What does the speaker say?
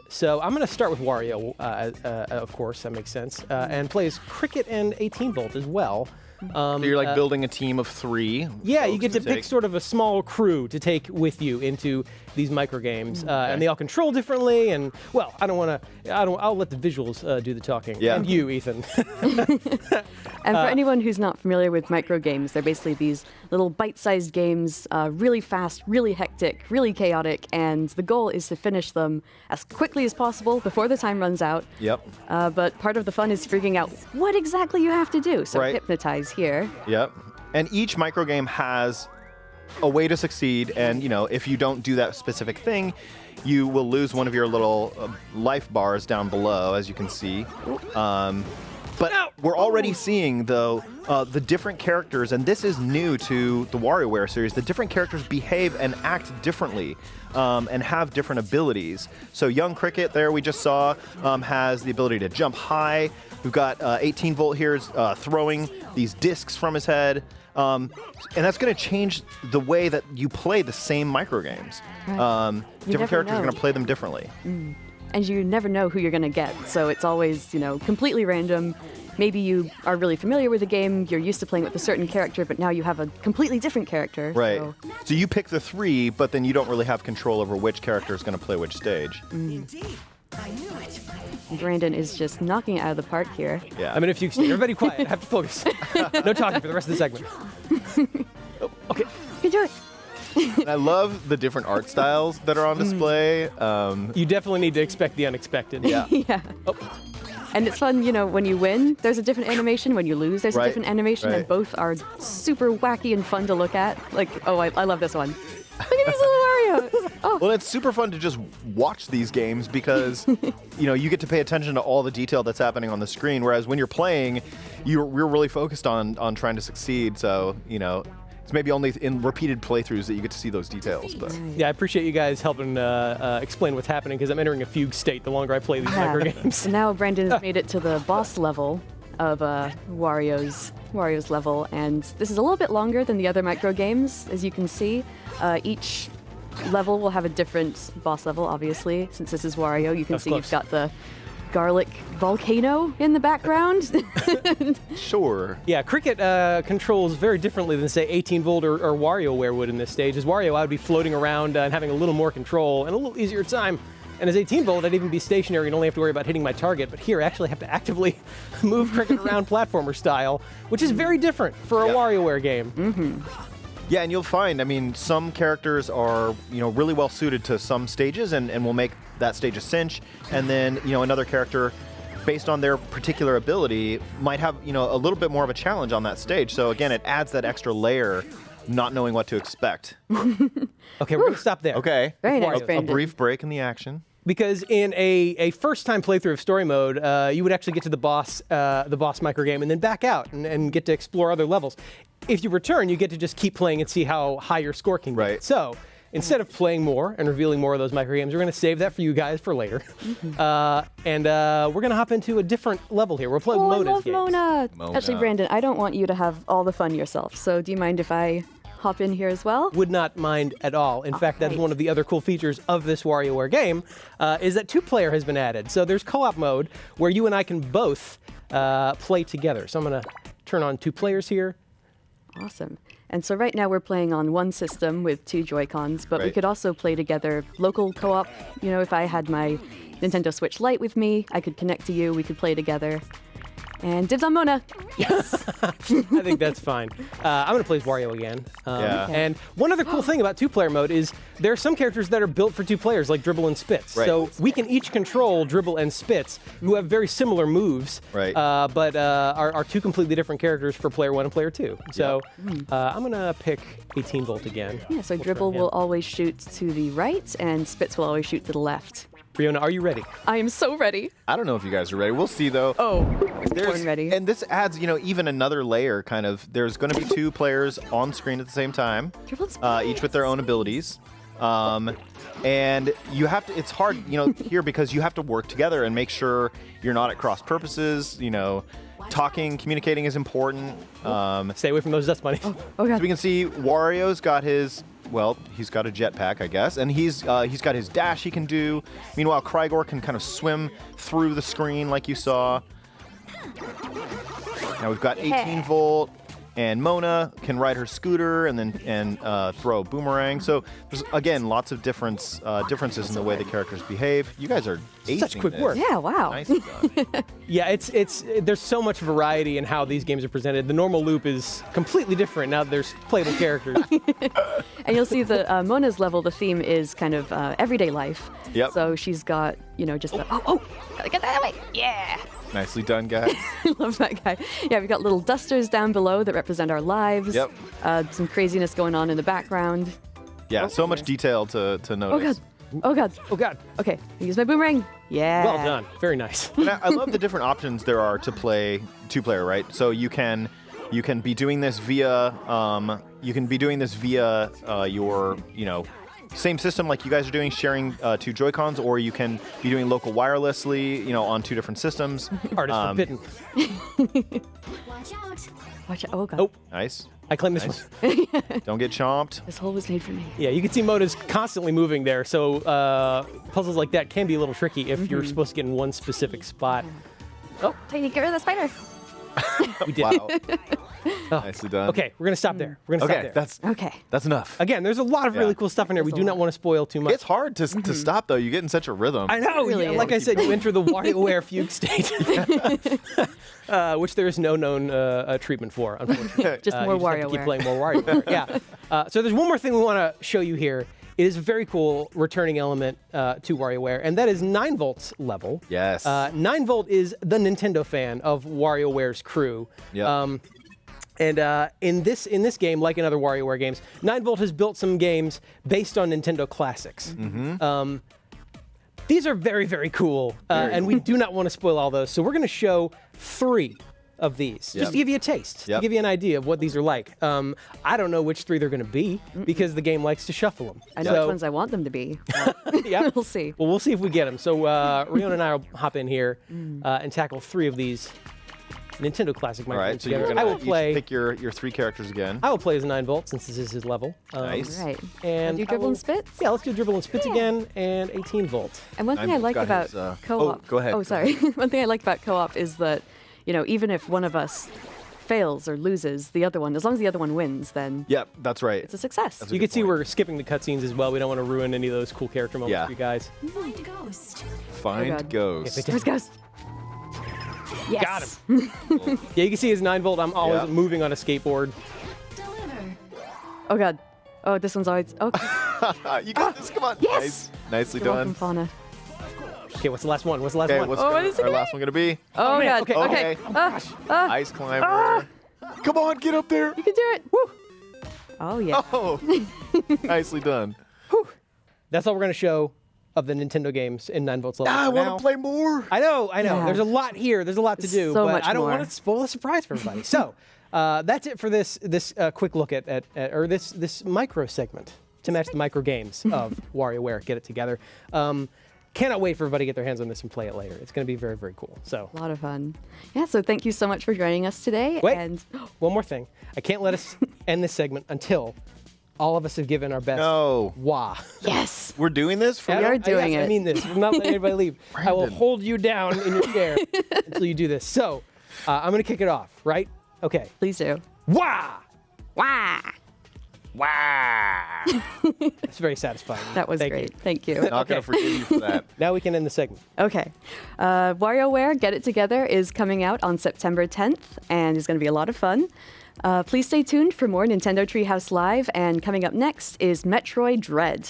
So I'm going to start with Wario, of course, that makes sense, and plays Cricket and 18 Volt as well. So you're like building a team of 3. Yeah, you get to pick sort of a small crew to take with you into these micro games, and they all control differently. And well, I'll let the visuals do the talking. Yeah. And you, Ethan. And for anyone who's not familiar with micro games, they're basically these little bite-sized games, really fast, really hectic, really chaotic, and the goal is to finish them as quickly as possible before the time runs out. Yep. But part of the fun is figuring out what exactly you have to do. So Right. hypnotize here. Yep. And each micro game has a way to succeed, and if you don't do that specific thing, you will lose one of your little life bars down below, as you can see. But we're already seeing, though, the different characters, and this is new to the WarioWare series, the different characters behave and act differently and have different abilities. So young Cricket, there we just saw, has the ability to jump high. We've got 18 Volt here throwing these discs from his head. And that's going to change the way that you play the same micro games. Right. Different characters are going to play them differently. And you never know who you're going to get. So it's always, completely random. Maybe you are really familiar with the game, you're used to playing with a certain character, but now you have a completely different character. Right. So you pick the 3, but then you don't really have control over which character is going to play which stage. Indeed, I knew it. Brandon is just knocking it out of the park here. Yeah. I mean, if you everybody quiet, I have to focus. No talking for the rest of the segment. Oh, okay. You can do it. And I love the different art styles that are on display. You definitely need to expect the unexpected. Yeah. Yeah. Oh. And it's fun, when you win, there's a different animation. When you lose, there's a Right, different animation. right. And both are super wacky and fun to look at. Like, oh, I love this one. Look at these little Marios. Oh. Well, it's super fun to just watch these games because, you get to pay attention to all the detail that's happening on the screen. Whereas when you're playing, we're really focused on trying to succeed. So, it's maybe only in repeated playthroughs that you get to see those details. But Yeah, I appreciate you guys helping explain what's happening because I'm entering a fugue state the longer I play these micro games. And now Brandon has made it to the boss level of Wario's level, and this is a little bit longer than the other micro games, as you can see. Each level will have a different boss level, obviously. Since this is Wario, you can see you've got the garlic volcano in the background. sure. Yeah, Cricket controls very differently than, say, 18 Volt or WarioWare would in this stage. As Wario, I would be floating around and having a little more control and a little easier time. And as 18 Volt, I'd even be stationary and only have to worry about hitting my target. But here, I actually have to actively move Cricket around platformer style, which is very different for a WarioWare game. Mm-hmm. Yeah, and you'll find, some characters are, really well suited to some stages and will make that stage a cinch. And then, another character, based on their particular ability, might have, a little bit more of a challenge on that stage. So again, it adds that extra layer, not knowing what to expect. Okay, we're going to stop there. Okay. Very nice, A Brandon. brief break in the action. Because in a first-time playthrough of story mode, you would actually get to the boss micro game and then back out and get to explore other levels. If you return, you get to just keep playing and see how high your score can get. Right. So instead of playing more and revealing more of those micro games, we're going to save that for you guys for later. And we're going to hop into a different level here. We're playing Mona's I love games. Mona. Mona. Actually, Brandon, I don't want you to have all the fun yourself. So do you mind if I hop in here as well? Would not mind at all. In fact, that's right. one of the other cool features of this WarioWare game, is that 2-player has been added. So there's co-op mode where you and I can both play together. So I'm going to turn on 2 players here. Awesome. And so right now we're playing on one system with 2 Joy-Cons, but we Right. could also play together local co-op. If I had my Nintendo Switch Lite with me, I could connect to you, we could play together. And dibs on Mona. Yes. I think that's fine. I'm going to play as Wario again. Yeah. Okay. And one other cool thing about 2-player mode is there are some characters that are built for 2 players, like Dribble and Spitz. Right. So we can each control Dribble and Spitz, who have very similar moves, Right. but are 2 completely different characters for player 1 and player 2. So I'm going to pick 18 Volt again. Yeah, so We'll Dribble try him. will always shoot to the right, and Spitz will always shoot to the left. Riona, are you ready? I am so ready. I don't know if you guys are ready. We'll see, though. Oh, born ready. And this adds, even another layer, kind of. There's going to be 2 players on screen at the same time, Dribble and Spitz. each with their own abilities. And you have to, it's hard, here because you have to work together and make sure you're not at cross purposes. Talking, communicating is important. Stay away from those dust bunnies. Oh, So God. we can see Wario's got his well, he's got a jetpack, I guess, and he's got his dash he can do. Meanwhile, Krygor can kind of swim through the screen like you saw. Now we've got 18 volt, and Mona can ride her scooter and throw a boomerang. So there's again lots of differences in the way the characters behave. You guys are acing Such quick this. work. Yeah, wow. Nicely done. Yeah, it's there's so much variety in how these games are presented. The normal loop is completely different now that there's playable characters. And you'll see the Mona's level, the theme is kind of everyday life. Yep. So she's got, just the, gotta get that away. Yeah. Nicely done, guys. I love that guy. Yeah, we've got little dusters down below that represent our lives. Yep. Some craziness going on in the background. Yeah, so much detail to Oh, notice. God. Oh, God. Oh God, Okay, use my boomerang. Yeah. well done, very nice. And I love the different options there are to play two-player, right? So you can be doing this via your same system like you guys are doing, sharing 2 Joy-Cons, or you can be doing local wirelessly, on 2 different systems. Artist forbidden. Watch out. Watch out. Oh, God. Oh, Nice. I claim this Nice. one. Don't get chomped. This hole was made for me. Yeah, you can see Mona's constantly moving there, so puzzles like that can be a little tricky if you're supposed to get in one specific spot. Oh, Tiny, get rid of the spider. We did. Wow. Oh. Nicely done. Okay, we're gonna stop there. We're gonna Okay, stop there. Okay. that's enough. Again, there's a lot of really Yeah. cool stuff in here. We There's a do not lot. want to spoil too much. It's hard to stop though. You get in such a rhythm. I know. Really yeah, is. like I said, you enter the WarioWare fugue state, which there is no known treatment for, unfortunately. Just more you just have to keep WarioWare. playing more WarioWare. Yeah. So there's one more thing we want to show you here. It is a very cool returning element to WarioWare, and that is 9 volts level. Yes. 9 volt is the Nintendo fan of WarioWare's crew. Yep. And in this game, like in other WarioWare games, 9 volt has built some games based on Nintendo classics. These are very, very cool, and we do not want to spoil all those. So we're going to show 3 of these, just to give you a taste, to Yep. give you an idea of what these are like. I don't know which 3 they're going to be because the game likes to shuffle them. I know which ones I want them to be. Yeah. We'll see. Well, we'll see if we get them. So Rion and I will hop in here and tackle 3 of these Nintendo classic All micro right. games So you're together. gonna I will each play. pick your 3 characters again. I will play as 9 volt since this is his level. Nice. All right. And Do I dribble will- and spits? Yeah, let's do dribble and spits Yeah. again, and 18 volt. And one thing I've I like got about his, co-op. oh, go ahead. Oh, sorry. One thing I like about co-op is that, even if one of us fails or loses, the other one, as long as the other one wins, then Yep, that's right. it's a success. That's a You good can see point. we're skipping the cutscenes as well. We don't want to ruin any of those cool character moments Yeah. for you guys. Find ghost. Find God. Ghost. If it Where's Ghost? Yes. Got him. Yeah, you can see his 9 volt. I'm always Yeah. moving on a skateboard. Deliver. Oh, God. Oh, this one's always. Oh, You got this. Come on. Yes! Nice. Nicely you're welcome, done. Fauna. Okay, what's the last one? What's the last Okay, one? what's Oh, what gonna- is it our gonna last one gonna be? Oh, man, God. okay. Okay. Ice climber. Come on, get up there. You can do it. Woo. Oh, yeah. Oh, nicely done. That's all we're going to show of the Nintendo games in 9 volts level. I for want now. to play more. I know. Yeah. There's a lot here. There's a lot to do, So but much I don't more. want to spoil a surprise for everybody. So that's it for this quick look at this micro segment to match the micro games of WarioWare. Get it together. Cannot wait for everybody to get their hands on this and play it later. It's going to be very, very cool. So A lot of fun. Yeah, so thank you so much for joining us today. Wait. And one more thing. I can't let us end this segment until all of us have given our best. No. Wah. yes. We're doing this for We real? are doing I it. mean this. I'm not letting anybody leave. I will Brandon. hold you down in your chair until you do this. So I'm going to kick it off, right? Okay. Please do. Wah! Wow. Wow. It's very satisfying. That was Thank great. you. Thank you. Not gonna forgive you for that. Now we can end the segment. Okay. WarioWare Get It Together is coming out on September 10th and is going to be a lot of fun. Please stay tuned for more Nintendo Treehouse Live, and coming up next is Metroid Dread.